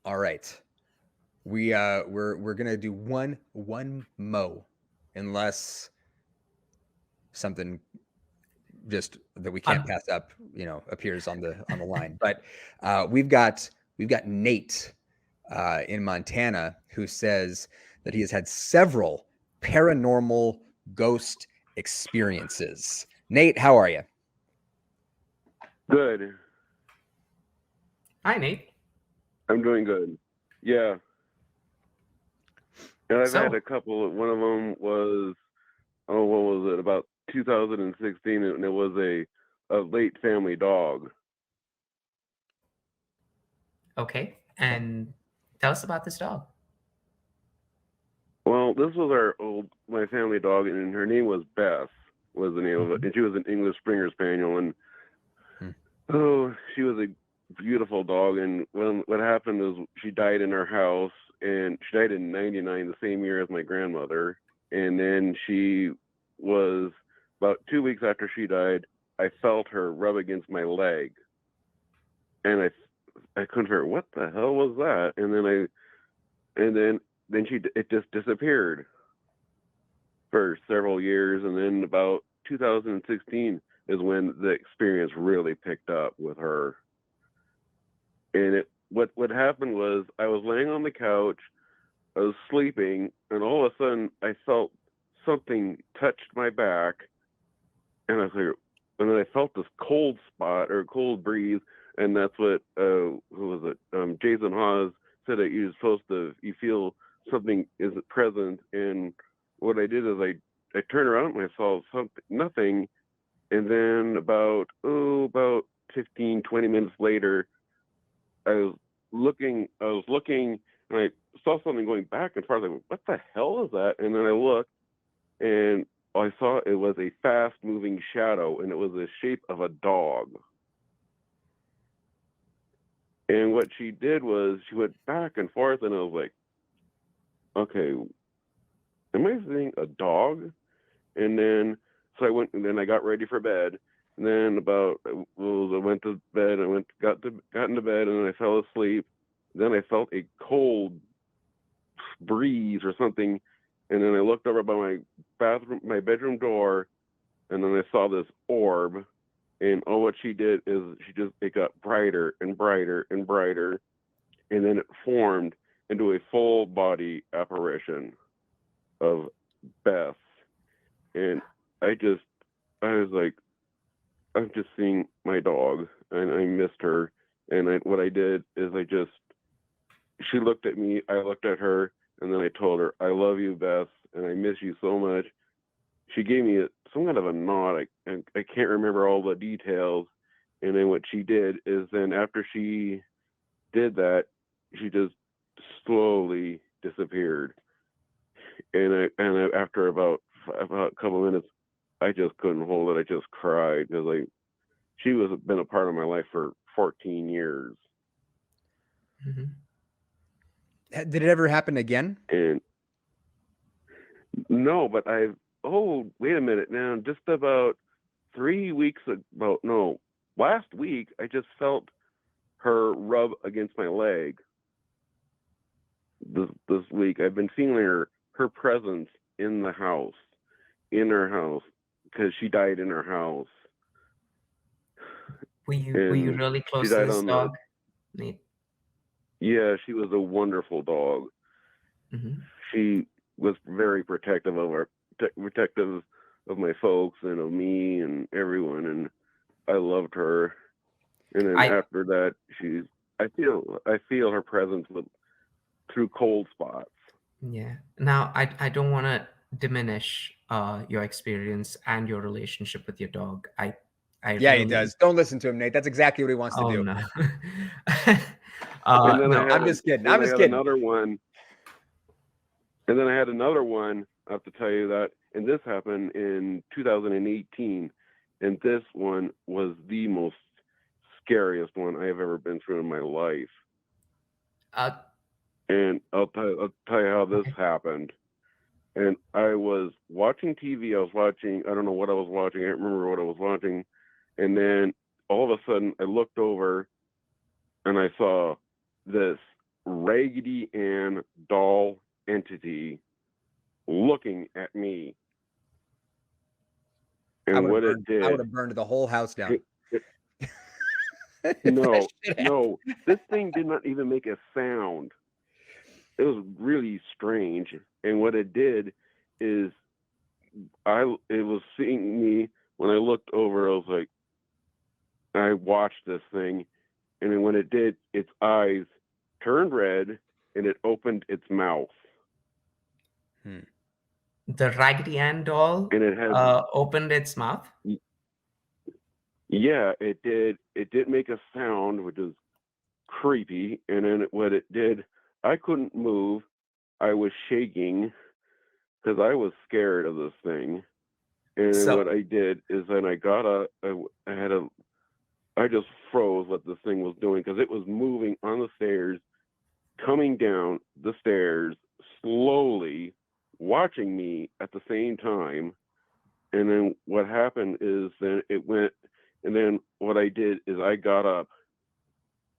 All right. We're gonna do one mo, unless something just that we can't Un- pass up, appears on the line. But we've got Nate in Montana who says that he has had several paranormal ghost experiences. Nate, how are you? Good. Hi, Nate. I'm doing good. Yeah. And I've had So, a couple. One of them was, oh, what was it? About 2016, and it was a late family dog. okay, and tell us about this dog. Well, this was my family dog, and her name was Beth, was the name of it. Mhm. And she was an English Springer Spaniel. And Hmm. oh, she was a beautiful dog. And what happened is she died in our house, and she died in '99, the same year as my grandmother. And then she was about 2 weeks after she died, I felt her rub against my leg, and I couldn't figure what the hell was that. And then it just disappeared for several years, and then about 2016 is when the experience really picked up with her. And what happened was I was laying on the couch, I was sleeping, and all of a sudden I felt something touched my back, and I was like, and then I felt this cold spot or cold breeze, and that's what who was it? Jason Hawes said that you're supposed to you feel something is present, and what I did is I turned around and I saw something, nothing, and then about 15, 20 minutes later, I was looking, and I saw something going back and forth. Like, what the hell is that? And then I looked, and I saw it was a fast moving shadow, and it was the shape of a dog. And what she did was she went back and forth, and I was like, okay, am I seeing a dog? And then so I went, and then I got ready for bed. And then I went to bed. Got into bed, and then I fell asleep. Then I felt a cold breeze or something, and then I looked over by my bedroom door, and then I saw this orb. And all what she did is it got brighter and brighter and brighter, and then it formed into a full body apparition of Beth. And I was like, I'm just seeing my dog, and I missed her. And what I did is she looked at me, I looked at her, and then I told her, I love you, Beth, and I miss you so much. She gave me some kind of a nod. I can't remember all the details. And then what she did is then after she did that, she just slowly disappeared. And after about a couple of minutes, I just couldn't hold it. I just cried because she was been a part of my life for 14 years. Mhm. Did it ever happen again? And no, but wait a minute now. Just about 3 weeks ago, no, last week, I just felt her rub against my leg. This week, I've been feeling her presence in the house, in her house, because she died in her house, Were you and really she close to died this on the. dog, Nate? Yeah, she was a wonderful dog. Hmm. She was very protective of my folks and of me and everyone, and I loved her. And then I after that, I feel her presence through cold spots. Yeah. Now, I don't want to diminish your experience and your relationship with your dog. I Yeah, he really. does. Don't listen to him, Nate. That's exactly what he wants to Oh do. no. And then No. I'm just kidding. then I'm I just had kidding. another one, and then I had another one. I have to tell you that, and this happened in 2018, and this one was the most scariest one I have ever been through in my life. Uh, And I'll tell you how this okay. happened. And I was watching TV. I don't know what I was watching. I can't remember what I was watching. And then all of a sudden, I looked over and I saw this Raggedy Ann doll entity looking at me. And what it did, I would have burned the whole house down. No, this thing did not even make a sound. It was really strange. And what it did is, it was seeing me. When I looked over, I was like, I watched this thing, and then when it did, its eyes turned red and it opened its mouth. The Raggedy Ann doll And it had opened its mouth? Yeah, it did. It did make a sound, which is creepy. And then what it did, I couldn't move. I was shaking because I was scared of this thing. And then what I did is then I got I just froze what this thing was doing, because it was moving on the stairs, coming down the stairs slowly, watching me at the same time. And then what happened is then it went, and then what I did is I got up.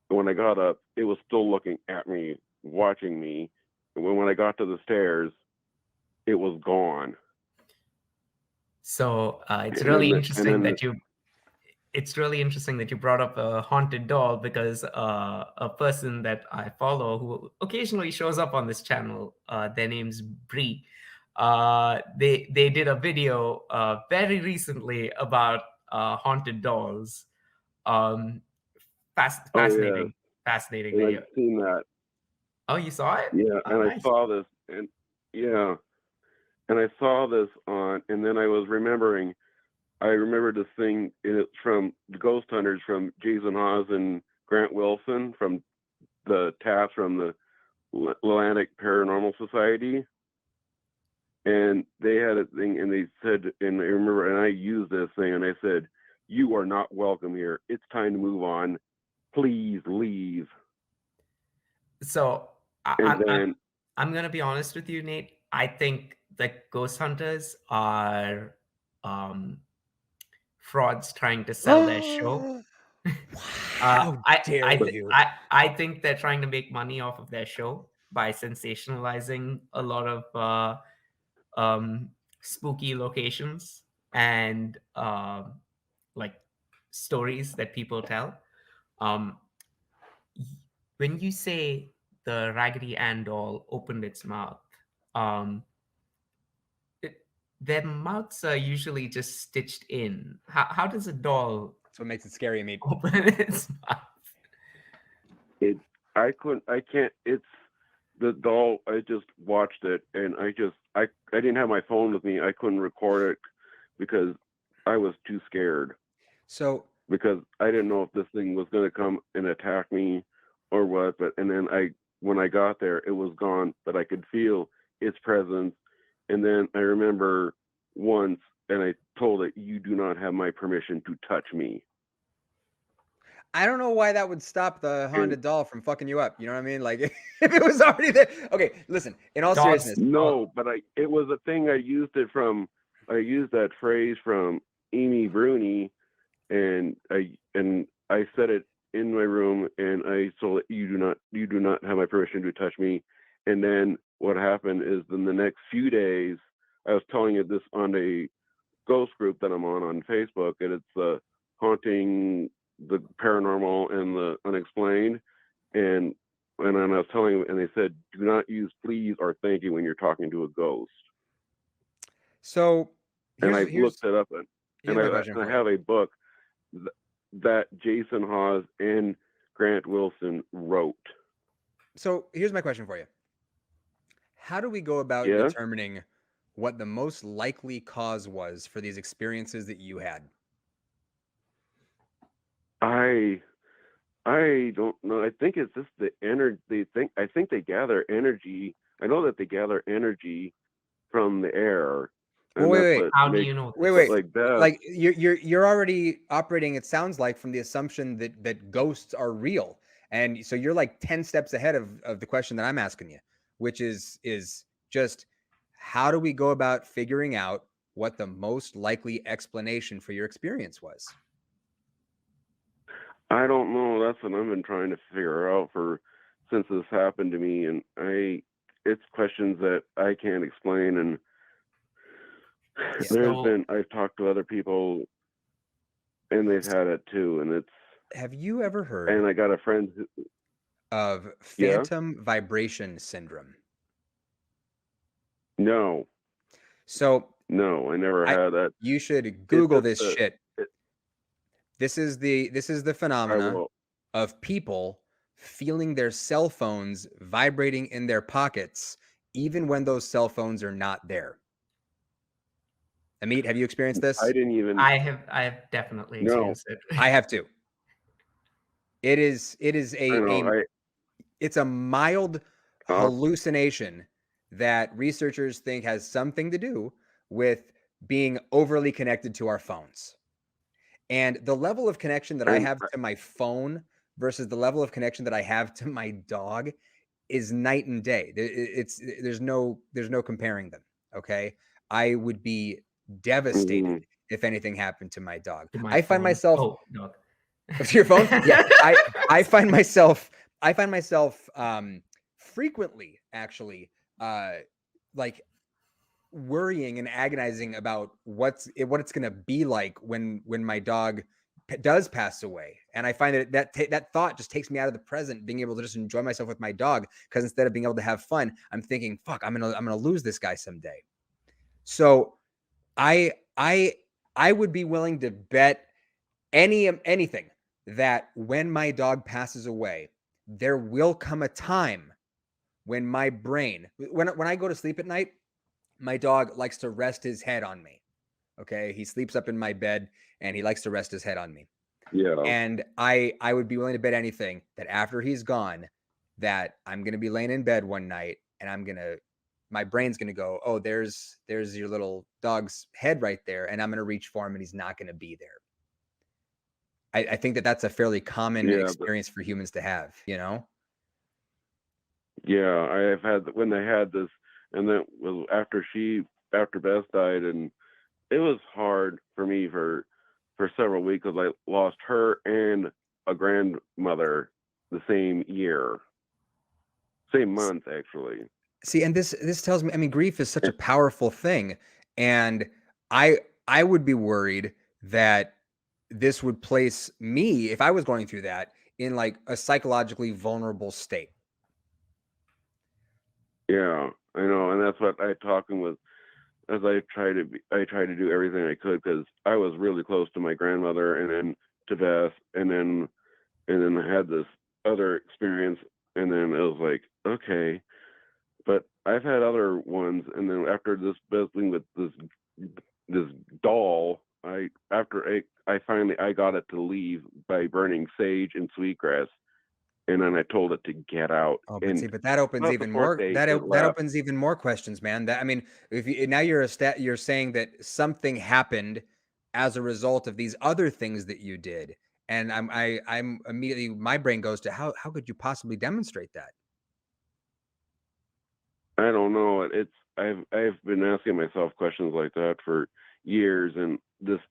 When I got up, it was still looking at me, watching me. And when I got to the stairs, it was gone. So it's really interesting that you brought up a haunted doll, because a person that I follow who occasionally shows up on this channel, their name's Bree. They did a video very recently about haunted dolls. Fascinating video. I've seen that. Oh, you saw it? Yeah, Oh, and nice. I saw this, and I saw this on, and then I was remembering. I remember this thing. It's from the Ghost Hunters, from Jason Hawes and Grant Wilson, from the TAPS, from the Atlantic Paranormal Society. And they had a thing, and they said, and I remember, and I used this thing, and I said, "You are not welcome here. It's time to move on. Please leave." So And I'm going to be honest with you, Nate. I think the Ghost Hunters are frauds trying to sell their show. How dare you? I think they're trying to make money off of their show by sensationalizing a lot of spooky locations and like stories that people tell. When you say the Raggedy Ann doll opened its mouth, their mouths are usually just stitched in. How does a doll That's what makes it scary, Ameet. open its mouth? I can't. It's the doll. I just watched it, and I didn't have my phone with me. I couldn't record it because I was too scared. So because I didn't know if this thing was going to come and attack me or what. But and then when I got there, it was gone, but I could feel its presence. And then I remember once, and I told it, "You do not have my permission to touch me." I don't know why that would stop the haunted doll from fucking you up. You know what I mean? Like, if it was already there. Okay, listen, in all seriousness. No, but it was a thing I used that phrase from Amy Bruni, and I said it in my room, and I told it, you do not have my permission to touch me. And then what happened is, in the next few days, I was telling it this on a ghost group that I'm on Facebook, and it's haunting, the paranormal, and the unexplained. And I was telling them, and they said, "Do not use please or thank you when you're talking to a ghost." So, and I looked it up, and I have a book that Jason Hawes and Grant Wilson wrote. So here's my question for you. How do we go about determining what the most likely cause was for these experiences that you had? I don't know. I think it's just the energy. I think they gather energy. I know that they gather energy from the air. Well, wait. How do you know? Wait. Like you're already operating, it sounds like, from the assumption that ghosts are real, and so you're like 10 steps ahead of the question that I'm asking you, which is just, how do we go about figuring out what the most likely explanation for your experience was? I don't know. That's what I've been trying to figure out for since this happened to me, and it's questions that I can't explain, and I've talked to other people, and they've had it too, and it's. Have you ever heard? And I got a friend of phantom vibration syndrome. No. So no, I never had that. You should Google this shit. This is the phenomena of people feeling their cell phones vibrating in their pockets, even when those cell phones are not there. Ameet, have you experienced this? I didn't even. I have definitely experienced it. I have too. It is it's a mild hallucination that researchers think has something to do with being overly connected to our phones. And the level of connection that I have to my phone versus the level of connection that I have to my dog is night and day. There's no comparing them. Okay. I would be devastated if anything happened to my dog. I find myself to your phone. Yeah. I find myself frequently actually like worrying and agonizing about what it's going to be like when my dog does pass away. And I find that thought just takes me out of the present, being able to just enjoy myself with my dog, because instead of being able to have fun, I'm thinking, fuck, I'm going to lose this guy someday. So I would be willing to bet anything that when my dog passes away, there will come a time when my brain, when I go to sleep at night, my dog likes to rest his head on me. Okay. He sleeps up in my bed and he likes to rest his head on me. Yeah. And I would be willing to bet anything that after he's gone, that I'm going to be laying in bed one night and my brain's going to go, oh, there's your little dog's head right there. And I'm going to reach for him and he's not going to be there. I think that's a fairly common experience for humans to have, you know? Yeah. I've had, when they had this, and then after Beth died, and it was hard for me for several weeks because I lost her and a grandmother the same month, actually. See, and this tells me, I mean, grief is such a powerful thing, and I would be worried that this would place me, if I was going through that, in like a psychologically vulnerable state. Yeah. I know, and that's what I talking with, as I try to do everything I could, because I was really close to my grandmother, and then to Beth, and then I had this other experience, and then it was like, okay, but I've had other ones, and then after this thing with this doll, I finally got it to leave by burning sage and sweetgrass. And then I told it to get out. Oh, but see, but that opens even more. That opens even more questions, man. That, I mean, if you, now you're saying that something happened as a result of these other things that you did, and I'm immediately, my brain goes to how could you possibly demonstrate that? I don't know. I've been asking myself questions like that for years, and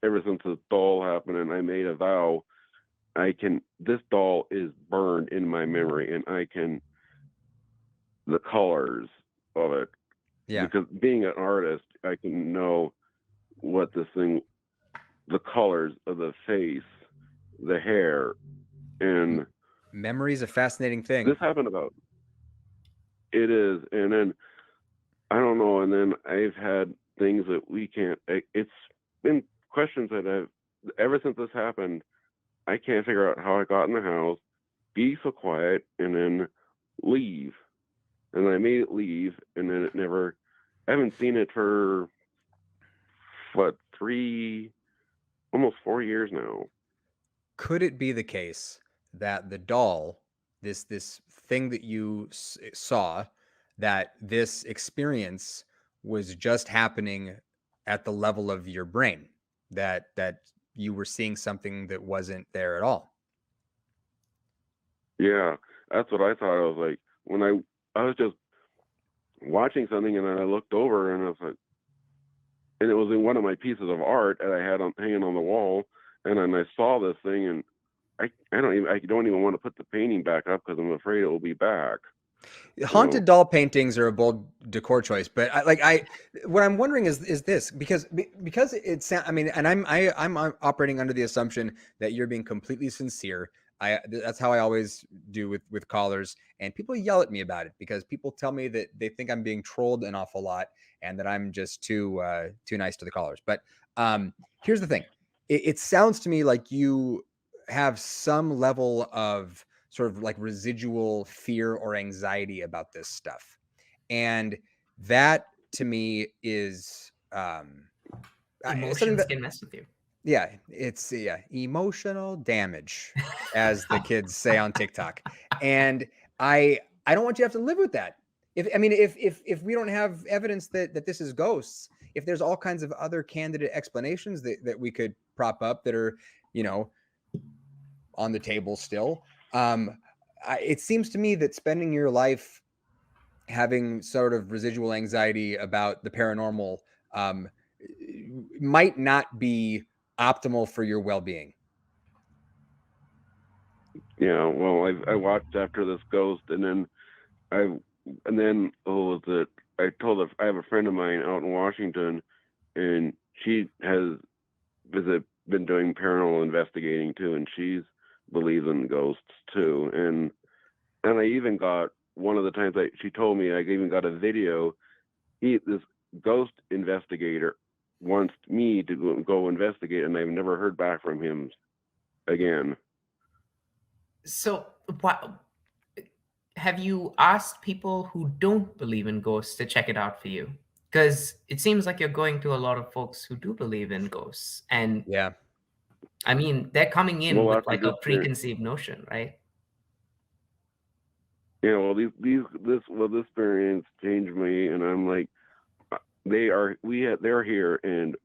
ever since this doll happened, and I made a vow. This doll is burned in my memory, and the colors of it. Yeah. Because being an artist, I can know what the colors of the face, the hair, and memory is a fascinating thing. This happened it is. And then, I don't know. And then I've had things that it's been questions that ever since this happened, I can't figure out how I got in the house, be so quiet, and then leave. And I made it leave, and then I haven't seen it for, almost 4 years now. Could it be the case that the doll, this thing that you saw, that this experience was just happening at the level of your brain, that you were seeing something that wasn't there at all? Yeah, that's what I thought. I was like, when I was just watching something, and then I looked over, and I was like, and it was in one of my pieces of art that I had hanging on the wall, and then I saw this thing, and I don't even want to put the painting back up because I'm afraid it will be back. Haunted doll paintings are a bold decor choice, but what I'm wondering is this, because it's, I mean, and I'm operating under the assumption that you're being completely sincere. That's how I always do with callers, and people yell at me about it because people tell me that they think I'm being trolled an awful lot and that I'm just too nice to the callers. But here's the thing: it sounds to me like you have some level of sort of like residual fear or anxiety about this stuff. And that to me is emotions can mess with you. Yeah, it's emotional damage, as the kids say on TikTok. And I don't want you to have to live with that. If we don't have evidence that this is ghosts, if there's all kinds of other candidate explanations that we could prop up that are, on the table still, it seems to me that spending your life having sort of residual anxiety about the paranormal might not be optimal for your well-being. Yeah, well, I watched After This Ghost, and then I told her, I have a friend of mine out in Washington, and she has been doing paranormal investigating too, and she's believes in ghosts too. And I even got, one of the times she told me, I even got a video. This ghost investigator wants me to go investigate, and I've never heard back from him again. So, have you asked people who don't believe in ghosts to check it out for you? Because it seems like you're going to a lot of folks who do believe in ghosts, and yeah, I mean, they're coming in with like a preconceived notion, right? Yeah, well, this experience changed me, and I'm like, they're here, and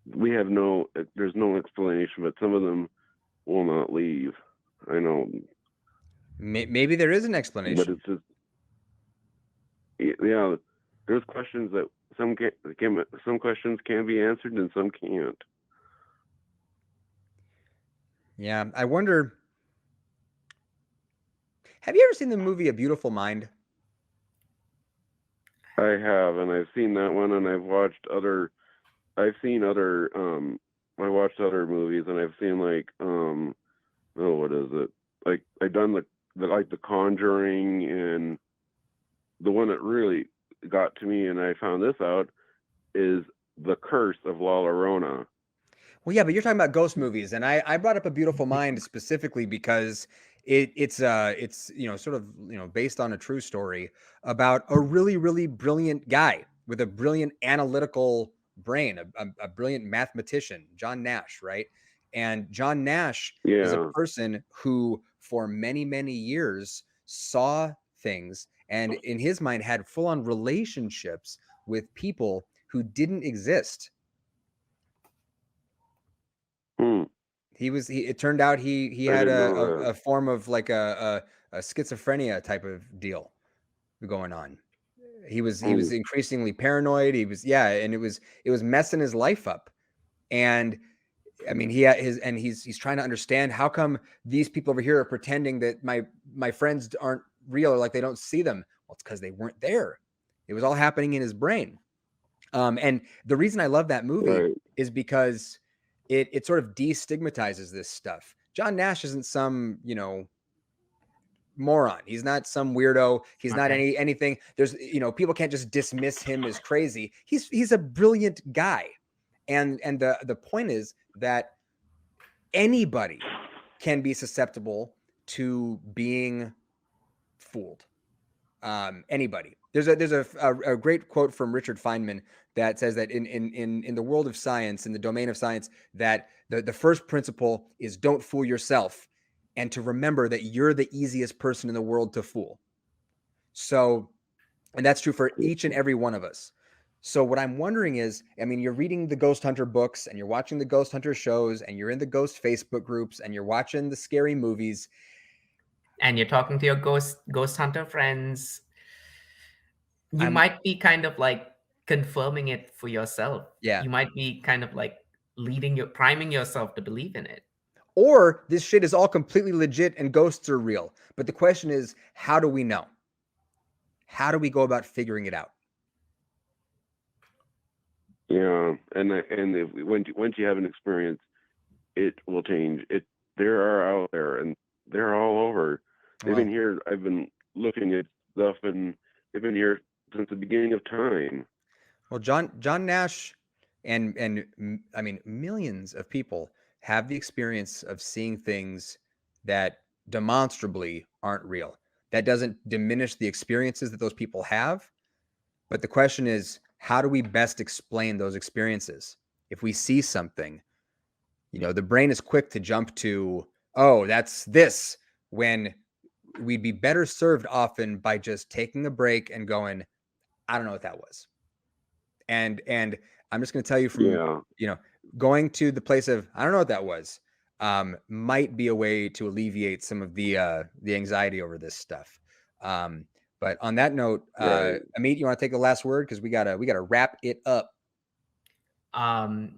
there's no explanation, but some of them will not leave. I know. Maybe there is an explanation, but it's just, yeah, there's questions that some questions can be answered and some can't. Yeah, I wonder, have you ever seen the movie A Beautiful Mind? I have, and I've seen that one, and I watched other movies, and I've seen what is it? Like, I've done the Conjuring, and the one that really got to me, and I found this out, is The Curse of La Llorona. Well, yeah, but you're talking about ghost movies, and I brought up A Beautiful Mind specifically because it's sort of based on a true story about a really, really brilliant guy with a brilliant analytical brain, a brilliant mathematician, John Nash, right? And John Nash is a person who for many, many years saw things and in his mind had full-on relationships with people who didn't exist. It turned out he had a form of like a schizophrenia type of deal going on. He was increasingly paranoid. And it was messing his life up. And I mean, he's trying to understand, how come these people over here are pretending that my friends aren't real, or like they don't see them? Well, it's because they weren't there. It was all happening in his brain. And the reason I love that movie is because it sort of destigmatizes this stuff. John Nash isn't some, moron. He's not some weirdo. He's not anything. There's, people can't just dismiss him as crazy. He's a brilliant guy. And the point is that anybody can be susceptible to being fooled. Anybody. There's a great quote from Richard Feynman that says that in the world of science, in the domain of science, that the first principle is don't fool yourself, and to remember that you're the easiest person in the world to fool. So, and that's true for each and every one of us. So what I'm wondering is, I mean, you're reading the ghost hunter books and you're watching the ghost hunter shows and you're in the ghost Facebook groups and you're watching the scary movies. And you're talking to your ghost hunter friends. You might be kind of like confirming it for yourself. Yeah. You might be kind of like priming yourself to believe in it. or this shit is all completely legit and ghosts are real. But the question is, how do we know? How do we go about figuring it out? Yeah, and once you have an experience, it will change. They are out there, and they're all over. They've been here. I've been looking at stuff, and they've been here since the beginning of time. Well, John Nash and I mean millions of people have the experience of seeing things that demonstrably aren't real. That doesn't diminish the experiences that those people have, but the question is, how do we best explain those experiences? If we see something, the brain is quick to jump to, oh, that's this, when we'd be better served often by just taking a break and going, I don't know what that was. And I'm just going to tell you from, going to the place of, I don't know what that was, might be a way to alleviate some of the anxiety over this stuff. But on that note, Right. Ameet, you want to take the last word? Because we gotta wrap it up. I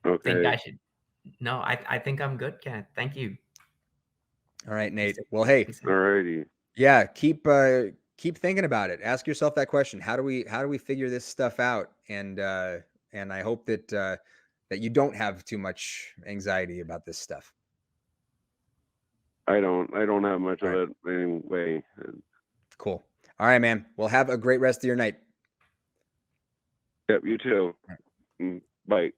think I should. No, I think I'm good, Ken. Thank you. All right, Nate. Well, hey. Alrighty. Yeah, keep thinking about it. Ask yourself that question. How do we figure this stuff out? And I hope that that you don't have too much anxiety about this stuff. I don't have much of it anyway. Cool. All right, man. Well, have a great rest of your night. Yep, you too. Bye.